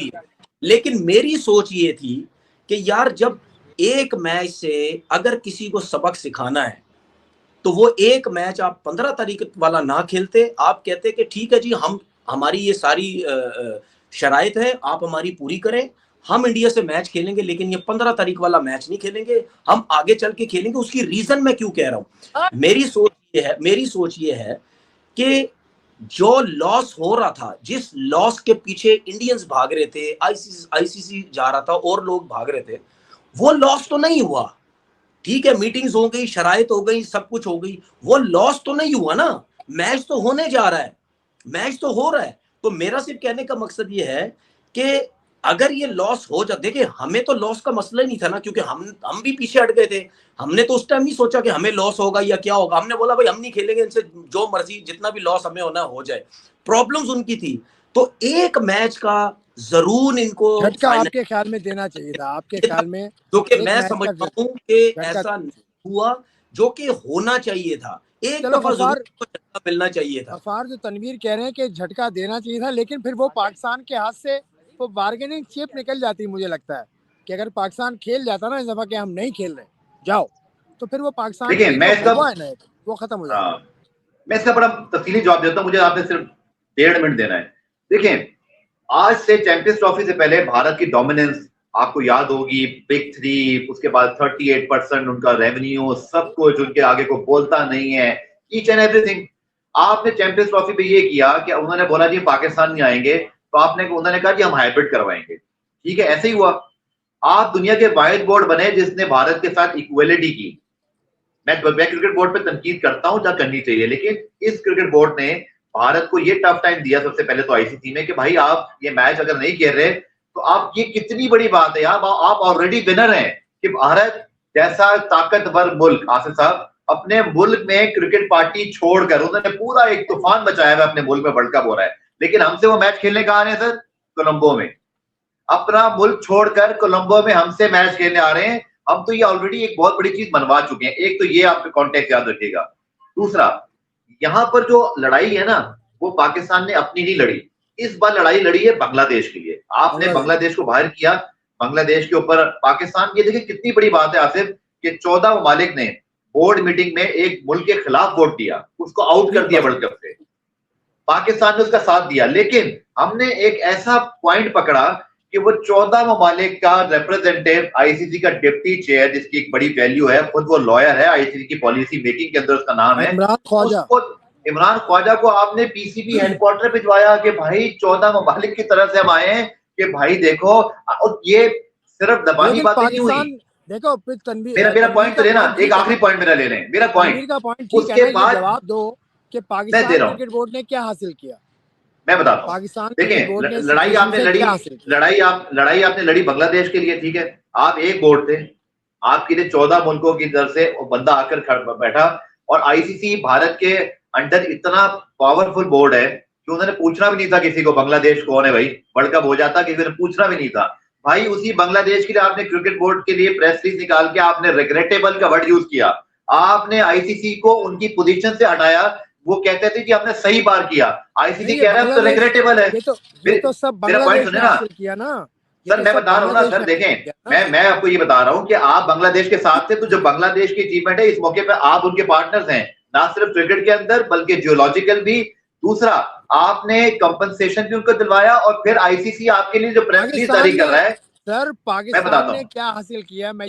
भी है, लेकिन मेरी सोच ये थी कि यार जब एक मैच से अगर किसी को सबक सिखाना है तो वो एक मैच आप 15 तारीख वाला ना खेलते, आप कहते कि ठीक है जी, हम हमारी ये सारी शराइत है, आप हमारी पूरी करें, हम इंडिया से मैच खेलेंगे, लेकिन ये 15 तारीख वाला मैच नहीं खेलेंगे, हम आगे चल के खेलेंगे। उसकी रीजन मैं क्यों कह रहा हूं, मेरी सोच ये है कि जो लॉस हो रहा था, जिस लॉस के पीछे इंडियंस भाग रहे थे, आईसीसी जा रहा था और लोग भाग रहे थे, वो लॉस तो नहीं हुआ। ठीक है, मीटिंग्स हो गई, शराइत हो गई, सब कुछ हो गई, वो लॉस तो नहीं हुआ ना। मैच तो होने जा रहा है, मैच तो हो रहा है। तो मेरा सिर्फ कहने का मकसद ये है कि अगर ये लॉस हो जाए, देखिए हमें तो लॉस का मसला ही नहीं था ना, क्योंकि हम भी पीछे हट गए थे। हमने तो उस टाइम नहीं सोचा कि हमें लॉस होगा या क्या होगा, हमने बोला भाई हम नहीं खेलेंगे, इनसे जो मर्जी जितना भी लॉस हमें होना हो जाए। प्रॉब्लम्स उनकी थी, तो एक मैच का जरूर इनको झटका आपके ख्याल में देना चाहिए था, आपके ख्याल में? जो कि मैं समझता हूं कि ऐसा हुआ जो कि होना चाहिए था, एक दफा जरूर झटका मिलना चाहिए था। गफ्फार, जो तनवीर कह रहे हैं कि झटका देना चाहिए था, लेकिन फिर वो पाकिस्तान के हाथ से वो बार्गेनिंग चिप निकल जाती। मुझे लगता है कि अगर पाकिस्तान खेल जाता ना इस दफा कि हम नहीं खेल रहे जाओ, तो फिर वो पाकिस्तान देखिए मैं इसका वो खत्म हो जाता। मैं इसका बड़ा तफसीली जवाब देता हूं, मुझे आपने सिर्फ 1.5 मिनट देना है। देखिए, आज से चैंपियंस ट्रॉफी से पहले भारत की डोमिनेंस आपको याद होगी, बिग 3, उसके बाद 38% उनका रेवेन्यू, सब कुछ उनके आगे को बोलता नहीं है, ईच एंड एवरीथिंग। आपने चैंपियंस ट्रॉफी पे ये किया कि उन्होंने बोला जी पाकिस्तान नहीं आएंगे, तो उन्होंने कहा कि हम हाइब्रिड करवाएंगे। ठीक है, ऐसे ही हुआ। आप दुनिया के वाहिद बोर्ड बने जिसने भारत के साथ इक्वलिटी की। मैं क्रिकेट बोर्ड पे तनकीद करता हूं जहां करनी चाहिए, लेकिन इस क्रिकेट बोर्ड ने भारत को ये टफ टाइम दिया सबसे पहले तो आईसीसी में कि भाई आप ये मैच अगर नहीं खेल रहे तो आप, ये कितनी बड़ी बात है यार, आप ऑलरेडी विनर हैं कि भारत जैसा ताकतवर मुल्क, आसिफ साहब, अपने मुल्क में क्रिकेट पार्टी छोड़कर उन्होंने पूरा एक तूफान बचाया हुआ अपने मुल्क में, वर्ल्ड कप हो रहा है, लेकिन हमसे वो मैच खेलने कहा रहे हैं सर, कोलंबो में। अपना मुल्क छोड़कर कोलंबो में हमसे मैच खेलने आ रहे हैं। हम तो ये ऑलरेडी एक बहुत बड़ी चीज मनवा चुके हैं। एक तो ये आपके कॉन्टेक्स्ट याद रखिएगा। दूसरा, यहाँ पर जो लड़ाई है ना, वो पाकिस्तान ने अपनी नहीं लड़ी, इस बार लड़ाई लड़ी है बांग्लादेश के लिए। आपने बांग्लादेश को बाहर किया, बांग्लादेश के ऊपर पाकिस्तान, ये देखिए कितनी बड़ी बात है आसिफ कि 14 ममालिक ने बोर्ड मीटिंग में एक मुल्क के खिलाफ वोट दिया, उसको आउट कर दिया वर्ल्ड कप से। पाकिस्तान ने उसका साथ दिया, लेकिन हमने एक ऐसा पॉइंट पकड़ा कि वो 14 ममालिक का रिप्रेजेंटेटिव, आईसीसी का डिप्टी चेयर, जिसकी एक बड़ी वैल्यू है, खुद वो लॉयर है, आईसीसी की पॉलिसी मेकिंग के अंदर उसका नाम है इमरान ख्वाजा को आपने पीसीबी हेडक्वार्टर भिजवाया कि भाई 14 ममालिक की तरफ से हम आए हैं कि भाई देखो, और ये सिर्फ दबानी बातें नहीं हुई। देखो मेरा पॉइंट तो लेना, एक आखिरी पॉइंट मेरा ले लें, मेरा पॉइंट उसके बाद जवाब दो कि पाकिस्तान क्रिकेट बोर्ड ने क्या हासिल किया। मैं बताता हूँ, पाकिस्तान देखिए लड़ाई आपने लड़ी, लड़ाई आपने लड़ी बांग्लादेश के लिए, ठीक है, आप एक बोर्ड थे, आपके लिए 14 मुल्कों की तरफ से बंदा आकर बैठा, और आईसीसी भारत के अंडर इतना पावरफुल बोर्ड है कि उन्होंने पूछना भी नहीं था किसी को बांग्लादेश कौन है भाई, वर्ल्ड कप हो जाता, किसी ने पूछना भी नहीं था भाई। उसी बांग्लादेश के लिए आपने क्रिकेट बोर्ड के लिए प्रेस रिलीज निकाल के आपने रिग्रेटेबल का वर्ड यूज किया, आपने आईसीसी को उनकी पोजीशन से हटाया। वो कहते थे कि हमने सही बार किया, आईसीसी कह रहा है तो रिग्रेटेबल है। तो सब मेरा पॉइंट सुने ना सर, मैं बता रहा हूँ ना सर, देखें मैं आपको ये बता रहा हूँ कि आप बांग्लादेश के साथ थे, तो जो बांग्लादेश की अचीवमेंट है इस मौके पे आप उनके पार्टनर्स हैं, ना सिर्फ क्रिकेट के अंदर बल्कि जियोलॉजिकल भी। दूसरा, आपने कंपनसेशन भी उनको दिलवाया, और फिर आईसीसी आपके लिए जो प्रेस रिलीज जारी कर रहा है सर, पाकिस्तान ने क्या हासिल किया, मैं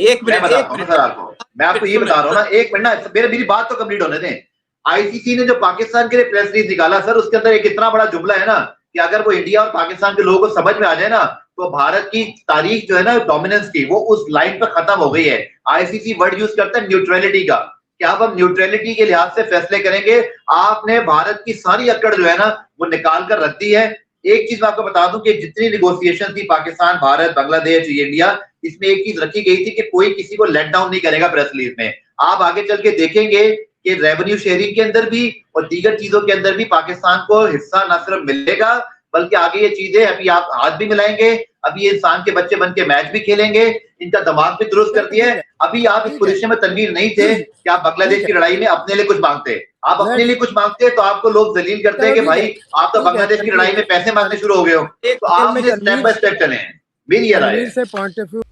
आपको ये बता रहा हूँ ना, एक मिनट ना, मेरी बात तो कंप्लीट होने दें। आईसीसी ने जो पाकिस्तान के लिए प्रेस रिलीज निकाला सर, उसके अंदर एक इतना बड़ा जुमला है ना कि अगर वो इंडिया और पाकिस्तान के लोगों को समझ में आ जाए ना, तो भारत की तारीख जो है ना डोमिनेंस की, वो उस लाइन पर खत्म हो गई है। आईसीसी वर्ड यूज करता है न्यूट्रलिटी का, कि अब हम न्यूट्रलिटी के लिहाज से फैसले करेंगे। आपने भारत की सारी अकड़ जो है ना वो निकाल कर रख दी है। एक चीज मैं आपको बता दूं कि जितनी निगोसिएशन थी पाकिस्तान, भारत, बांग्लादेश, इंडिया, इसमें एक चीज रखी गई थी कि कोई किसी को लेट डाउन नहीं करेगा प्रेस रिलीज में। आप आगे चल के देखेंगे कि रेवेन्यू शेयरिंग के अंदर भी और दीगर चीजों के अंदर भी पाकिस्तान को हिस्सा न सिर्फ मिलेगा, बल्कि आगे ये चीजें, अभी आप हाथ भी मिलाएंगे, अभी ये इंसान के बच्चे बन के मैच भी खेलेंगे, इनका दिमाग भी दुरुस्त कर दिया है। अभी आप इस ठीक है। पोजीशन में तनवीर नहीं थे कि आप बांग्लादेश ठीक की है। लड़ाई में अपने लिए कुछ मांगते। आप अपने Let's- लिए कुछ मांगते तो आपको लोग जलील करते हैं चलो कि ठीक है, भाई आप तो ठीक है, बांग्लादेश की लड़ाई में पैसे मांगने शुरू हो गए हो। तो आपने स्टेप तनवीर बाय स्टेप चले हैं, मेरी ये राय तनवीर है। से पॉइंट ऑफ व्यू।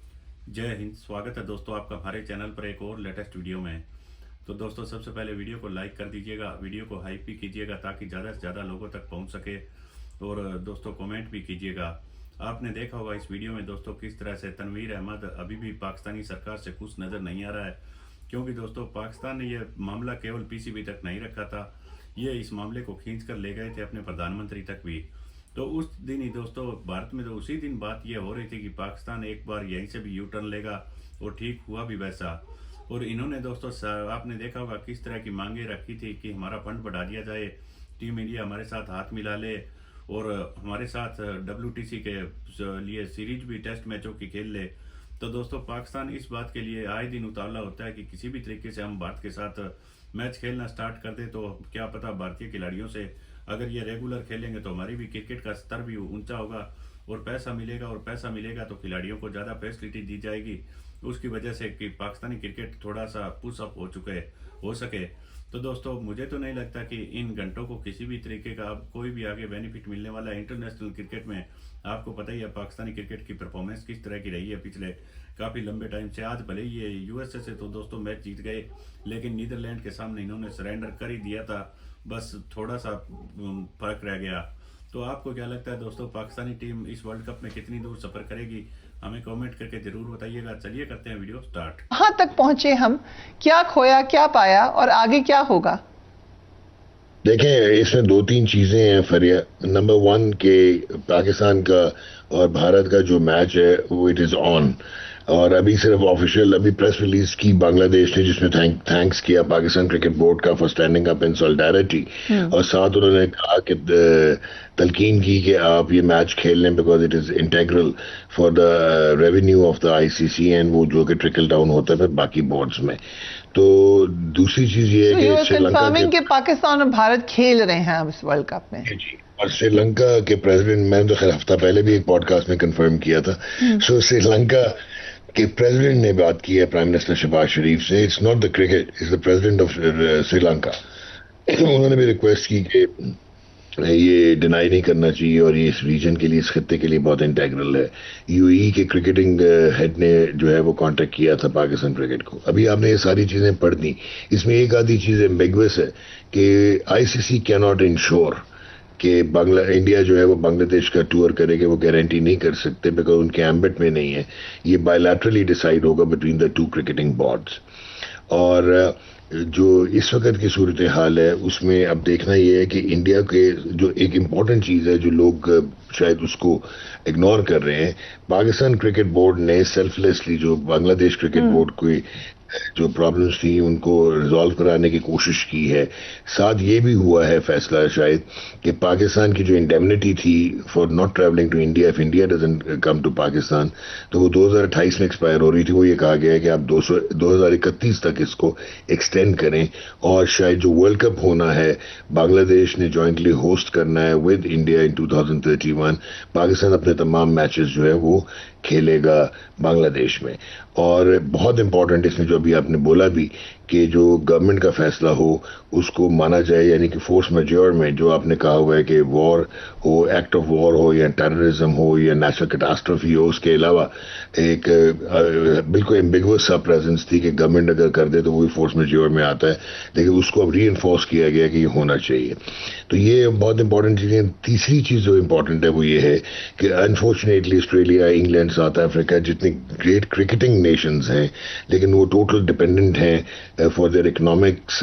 जय हिंद। स्वागत है दोस्तों आपका हमारे चैनल पर एक और लेटेस्ट वीडियो में। तो दोस्तों सबसे पहले वीडियो को लाइक कर दीजिएगा, वीडियो को हाइप भी कीजिएगा ताकि ज़्यादा से ज़्यादा लोगों तक पहुंच सके, और दोस्तों कमेंट भी कीजिएगा। आपने देखा होगा इस वीडियो में दोस्तों किस तरह से तनवीर अहमद अभी भी पाकिस्तानी सरकार से खुश नज़र नहीं आ रहा है, क्योंकि दोस्तों पाकिस्तान ने यह मामला केवल पीसीबी तक नहीं रखा था, ये इस मामले को खींच कर ले गए थे अपने प्रधानमंत्री तक भी। तो उस दिन ही दोस्तों भारत में तो उसी दिन बात यह हो रही थी कि पाकिस्तान एक बार यहीं से भी यू टर्न लेगा, और ठीक हुआ भी वैसा। और इन्होंने दोस्तों आपने देखा होगा किस तरह की मांगे रखी थी कि हमारा फंड बढ़ा दिया जाए, टीम इंडिया हमारे साथ हाथ मिला ले, और हमारे साथ WTC के लिए सीरीज भी टेस्ट मैचों की खेल ले। तो दोस्तों पाकिस्तान इस बात के लिए आए दिन उतावला होता है कि किसी भी तरीके से हम भारत के साथ मैच खेलना स्टार्ट कर दे, तो क्या पता भारतीय खिलाड़ियों से अगर ये रेगुलर खेलेंगे तो हमारी भी क्रिकेट का स्तर भी ऊंचा होगा, और पैसा मिलेगा, और पैसा मिलेगा तो खिलाड़ियों को ज़्यादा फैसिलिटी दी जाएगी, उसकी वजह से कि पाकिस्तानी क्रिकेट थोड़ा सा पुश अप हो सके। तो दोस्तों मुझे तो नहीं लगता कि इन घंटों को किसी भी तरीके का अब कोई भी आगे बेनिफिट मिलने वाला है। इंटरनेशनल क्रिकेट में आपको पता ही है पाकिस्तानी क्रिकेट की परफॉर्मेंस किस तरह की रही है पिछले काफ़ी लंबे टाइम से। आज भले ही ये USA से तो दोस्तों मैच जीत गए, लेकिन नीदरलैंड के सामने इन्होंने सरेंडर कर ही दिया था, बस थोड़ा सा फर्क रह गया। तो आपको क्या लगता है दोस्तों, पाकिस्तानी टीम इस वर्ल्ड कप में कितनी दूर सफर करेगी? हमें कमेंट करके जरूर बताइएगा। चलिए करते हैं वीडियो स्टार्ट। कहां तक पहुंचे हम, क्या खोया, क्या पाया और आगे क्या होगा? देखें, इसमें दो तीन चीजें हैं फरिया। नंबर वन के पाकिस्तान का और भारत का जो मैच है वो इट इज ऑन, और अभी सिर्फ ऑफिशियल अभी प्रेस रिलीज की बांग्लादेश ने, जिसमें थैंक्स किया पाकिस्तान क्रिकेट बोर्ड का for standing up in solidarity, और साथ उन्होंने कहा कि तलकीन की कि आप ये मैच खेल लें because it is integral for the revenue of the ICC, and वो जो कि ट्रिकल डाउन होता है फिर बाकी बोर्ड्स में। तो दूसरी चीज ये है कि श्रीलंका के पाकिस्तान और भारत खेल रहे हैं अब इस वर्ल्ड कप में। जी, और श्रीलंका के प्रेसिडेंट, मैंने तो खैर हफ्ता पहले भी एक पॉडकास्ट में कंफर्म किया था, सो श्रीलंका के प्रेसिडेंट ने बात की है प्राइम मिनिस्टर शहबाज शरीफ से। It's not the cricket, it's the president of Sri Lanka. उन्होंने भी रिक्वेस्ट की कि ये डिनाई नहीं करना चाहिए, और ये इस रीजन के लिए, इस खत्ते के लिए बहुत इंटेग्रल है। UAE के क्रिकेटिंग हेड ने जो है वो कांटेक्ट किया था पाकिस्तान क्रिकेट को। अभी आपने ये सारी चीजें पढ़ दी, इसमें एक आधी चीज एम्बिगुअस है कि ICC कैन नॉट इंश्योर कि इंडिया जो है वो बांग्लादेश का टूर करेगा, वो गारंटी नहीं कर सकते बिकॉज उनके एम्बिट में नहीं है। ये बायलैटरली डिसाइड होगा between the two cricketing boards. और जो इस वक्त की सूरत हाल है उसमें अब देखना ये है कि इंडिया के जो एक इम्पॉर्टेंट चीज़ है जो लोग शायद उसको इग्नोर कर रहे हैं, पाकिस्तान क्रिकेट बोर्ड ने सेल्फलेसली जो बांग्लादेश क्रिकेट बोर्ड को जो प्रॉब्लम्स थी उनको रिजॉल्व कराने की कोशिश की है। साथ ये भी हुआ है फैसला शायद कि पाकिस्तान की जो इंडेमनिटी थी for not travelling to India if India doesn't come to Pakistan, तो वो 2028 में एक्सपायर हो रही थी। वो ये कहा गया है कि आप 2031 तक इसको एक्सटेंड करें, और शायद जो वर्ल्ड कप होना है बांग्लादेश ने जॉइंटली होस्ट करना है विद इंडिया इन 2031, पाकिस्तान अपने तमाम मैचेस जो है वो खेलेगा बांग्लादेश में। और बहुत इंपॉर्टेंट इसमें जो अभी आपने बोला भी कि जो गवर्नमेंट का फैसला हो उसको माना जाए, यानी कि फोर्स मैजोर में जो आपने कहा हुआ है कि वॉर हो, एक्ट ऑफ वॉर हो, या टेररिज्म हो, या नेचुरल कैटास्ट्रोफी हो, उसके अलावा एक बिल्कुल एम्बिगुअस सा प्रेजेंस थी कि गवर्नमेंट अगर कर दे तो वो भी फोर्स मैजोर में आता है, लेकिन उसको अब रीइंफोर्स किया गया कि ये होना चाहिए। तो ये बहुत इंपॉर्टेंट चीज़ें। तीसरी चीज़ जो इम्पोर्टेंट है वो ये है कि unfortunately Australia, England, south Africa जितनी ग्रेट क्रिकेटिंग नेशंस हैं, लेकिन वो टोटल डिपेंडेंट हैं फॉर देयर इकोनॉमिक्स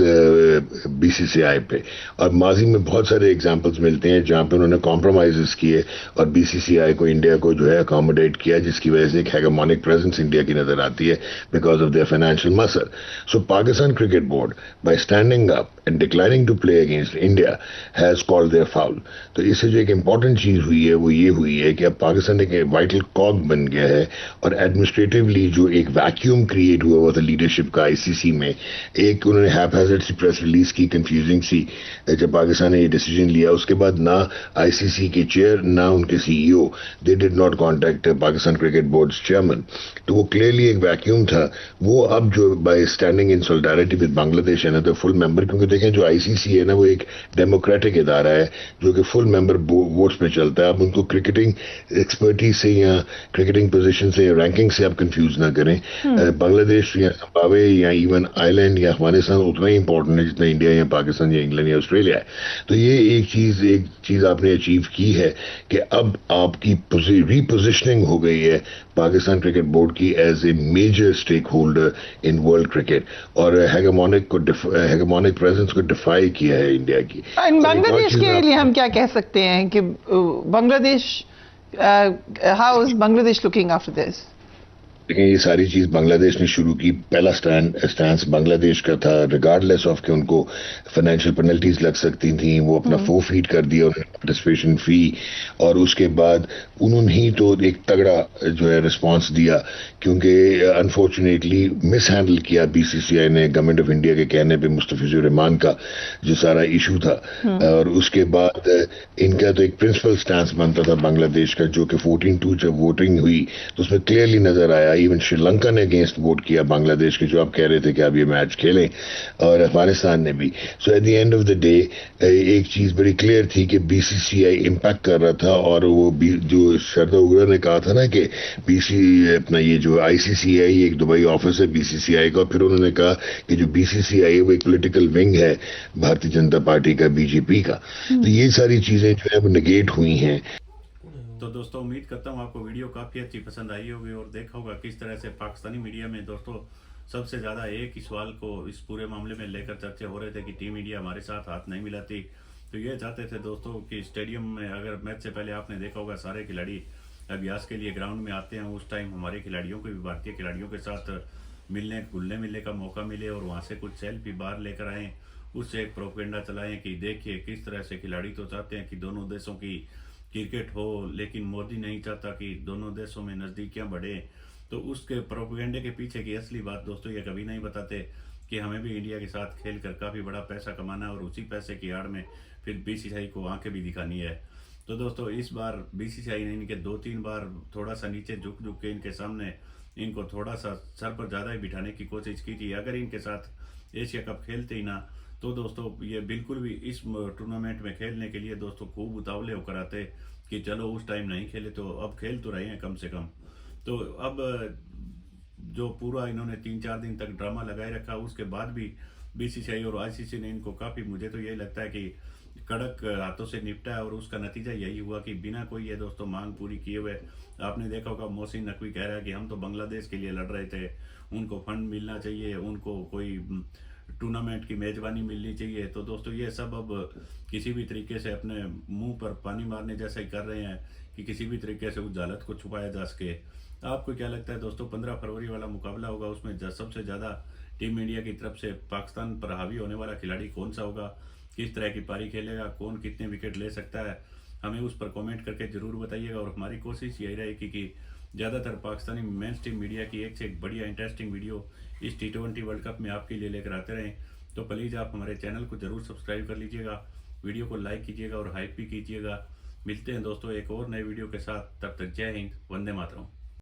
BCCI पे। और माजी में बहुत सारे एग्जांपल्स मिलते हैं जहाँ पे उन्होंने कॉम्प्रोमाइज़ किए और BCCI को, इंडिया को जो है अकोमोडेट किया, जिसकी वजह से एक हेगेमोनिक प्रेजेंस इंडिया की नजर आती है because of their financial muscle. So Pakistan cricket board bye standing up and declining to play against India has called their foul. तो इससे जो एक इम्पॉर्टेंट चीज हुई है वो ये हुई है कि अब पाकिस्तान एक वाइटल कॉग बन गया है और एडमिनिस्ट्रेटिवली जो एक वैक्यूम क्रिएट हुआ था लीडरशिप का आईसीसी में, एक उन्होंने हैपहैज़र्ड सी प्रेस रिलीज की, कंफ्यूजिंग सी, जब पाकिस्तान ने ये डिसीजन लिया उसके बाद ना आईसीसी के चेयर ना उनके CEO, they did not contact Pakistan cricket board chairman. तो वो क्लियरली एक वैक्यूम था। वो अब जो bye standing in solidarity with Bangladesh है ना, तो फुल मेंबर, क्योंकि देखें जो आईसीसी है ना वो एक डेमोक्रेटिक इदारा है जो कि फुल मेंबर वोट्स पे चलता है। अब उनको क्रिकेटिंग एक्सपर्टीज से या क्रिकेटिंग पोजीशन से या रैंकिंग से आप कंफ्यूज ना करें। बांग्लादेश या जिम्बाब्वे या इवन आयरलैंड या अफगानिस्तान उतना ही इंपॉर्टेंट है जितना इंडिया या पाकिस्तान या इंग्लैंड या ऑस्ट्रेलिया है। तो ये एक चीज आपने अचीव की है कि अब आपकी रीपोजिशनिंग हो गई है पाकिस्तान क्रिकेट बोर्ड की as a major stakeholder in world cricket, और हेगेमोनिक प्रेजेंस को डिफाई किया है इंडिया की। बांग्लादेश के लिए हम क्या कह सकते हैं कि Bangladesh, how is Bangladesh looking after this? लेकिन ये सारी चीज बांग्लादेश ने शुरू की। पहला स्टैंस बांग्लादेश का था, रिगार्डलेस ऑफ कि उनको फाइनेंशियल पेनल्टीज लग सकती थी, वो अपना फोरफीट कर दिया उन्होंने पार्टिसिपेशन फी, और उसके बाद उन्होंने ही तो एक तगड़ा जो है रिस्पांस दिया, क्योंकि अनफॉर्चुनेटली मिस हैंडल किया बीसीसीआई ने गवर्नमेंट ऑफ इंडिया के कहने पे मुस्तफिजुर रहमान का जो सारा इशू था। और उसके बाद इनका तो एक प्रिंसिपल स्टैंस बनता था बांग्लादेश का, जो कि 14-2 जब वोटिंग हुई तो उसमें क्लियरली नजर आया। इवन श्रीलंका ने अगेंस्ट वोट किया बांग्लादेश के, जो आप कह रहे थे कि आप ये मैच खेलें, और अफगानिस्तान ने भी। So at the end of the day एक चीज बड़ी क्लियर थी कि बीसीसीआई इम्पैक्ट कर रहा था, और वो जो शरदा उगरा ने कहा था ना कि अपना ये जो आईसीसीआई एक दुबई ऑफिस है बीसीसीआई का, फिर उन्होंने कहा कि जो बीसीसीआई है वो एक पॉलिटिकल विंग है भारतीय जनता पार्टी का, बीजेपी का। तो ये सारी चीजें जो है वो नेगेट हुई हैं। तो दोस्तों उम्मीद करता हूँ आपको वीडियो काफ़ी अच्छी पसंद आई होगी और देखा होगा किस तरह से पाकिस्तानी मीडिया में दोस्तों सबसे ज़्यादा एक ही सवाल को इस पूरे मामले में लेकर चर्चे हो रहे थे कि टीम इंडिया हमारे साथ हाथ नहीं मिलाती। तो ये चाहते थे दोस्तों कि स्टेडियम में, अगर मैच से पहले आपने देखा होगा सारे खिलाड़ी अभ्यास के लिए ग्राउंड में आते हैं, उस टाइम हमारे खिलाड़ियों को भी भारतीय खिलाड़ियों के साथ घुलने मिलने का मौका मिले और वहाँ से कुछ सेल्फी बाहर लेकर आएँ, उससे एक प्रोपेगेंडा चलाएँ कि देखिए किस तरह से खिलाड़ी तो चाहते हैं कि दोनों देशों की क्रिकेट हो, लेकिन मोदी नहीं चाहता कि दोनों देशों में नज़दीकियां बढ़े। तो उसके प्रोपेगेंडे के पीछे की असली बात दोस्तों ये कभी नहीं बताते कि हमें भी इंडिया के साथ खेल कर काफ़ी बड़ा पैसा कमाना है और उसी पैसे की आड़ में फिर बीसीसीआई को आंखें भी दिखानी है। तो दोस्तों इस बार बीसीसीआई ने इनके 2-3 बार थोड़ा सा नीचे झुक के इनके सामने इनको थोड़ा सा सर पर ज़्यादा ही बिठाने की कोशिश की थी। अगर इनके साथ एशिया कप खेलते ही ना तो दोस्तों ये बिल्कुल भी इस टूर्नामेंट में खेलने के लिए दोस्तों खूब उतावले होकर आते कि चलो उस टाइम नहीं खेले तो अब खेल तो रहे हैं कम से कम। तो अब जो पूरा इन्होंने 3-4 दिन तक ड्रामा लगाए रखा, उसके बाद भी बीसीसीआई और आईसीसी ने इनको काफ़ी, मुझे तो यही लगता है कि कड़क हाथों से निपटा है, और उसका नतीजा यही हुआ कि बिना कोई ये दोस्तों मांग पूरी किए हुए, आपने देखा होगा मोहसिन नकवी कह रहा है कि हम तो बांग्लादेश के लिए लड़ रहे थे, उनको फंड मिलना चाहिए, उनको कोई टूर्नामेंट की मेजबानी मिलनी चाहिए। तो दोस्तों ये सब अब किसी भी तरीके से अपने मुंह पर पानी मारने जैसा ही कर रहे हैं कि किसी भी तरीके से उस जालत को छुपाया जा सके। आपको क्या लगता है दोस्तों 15 फरवरी वाला मुकाबला होगा, उसमें सबसे ज़्यादा टीम इंडिया की तरफ से पाकिस्तान पर हावी होने वाला खिलाड़ी कौन सा होगा, किस तरह की पारी खेलेगा, कौन कितने विकेट ले सकता है, हमें उस पर कमेंट करके ज़रूर बताइएगा। और हमारी कोशिश यही रहेगी कि ज़्यादातर पाकिस्तानी मेन स्ट्रीम मीडिया की एक से एक बढ़िया इंटरेस्टिंग वीडियो इस T20 वर्ल्ड कप में आपके लिए लेकर आते रहें। तो प्लीज़ आप हमारे चैनल को ज़रूर सब्सक्राइब कर लीजिएगा, वीडियो को लाइक कीजिएगा और हाइप भी कीजिएगा। मिलते हैं दोस्तों एक और नए वीडियो के साथ, तब तक जय हिंद, वंदे मातरम।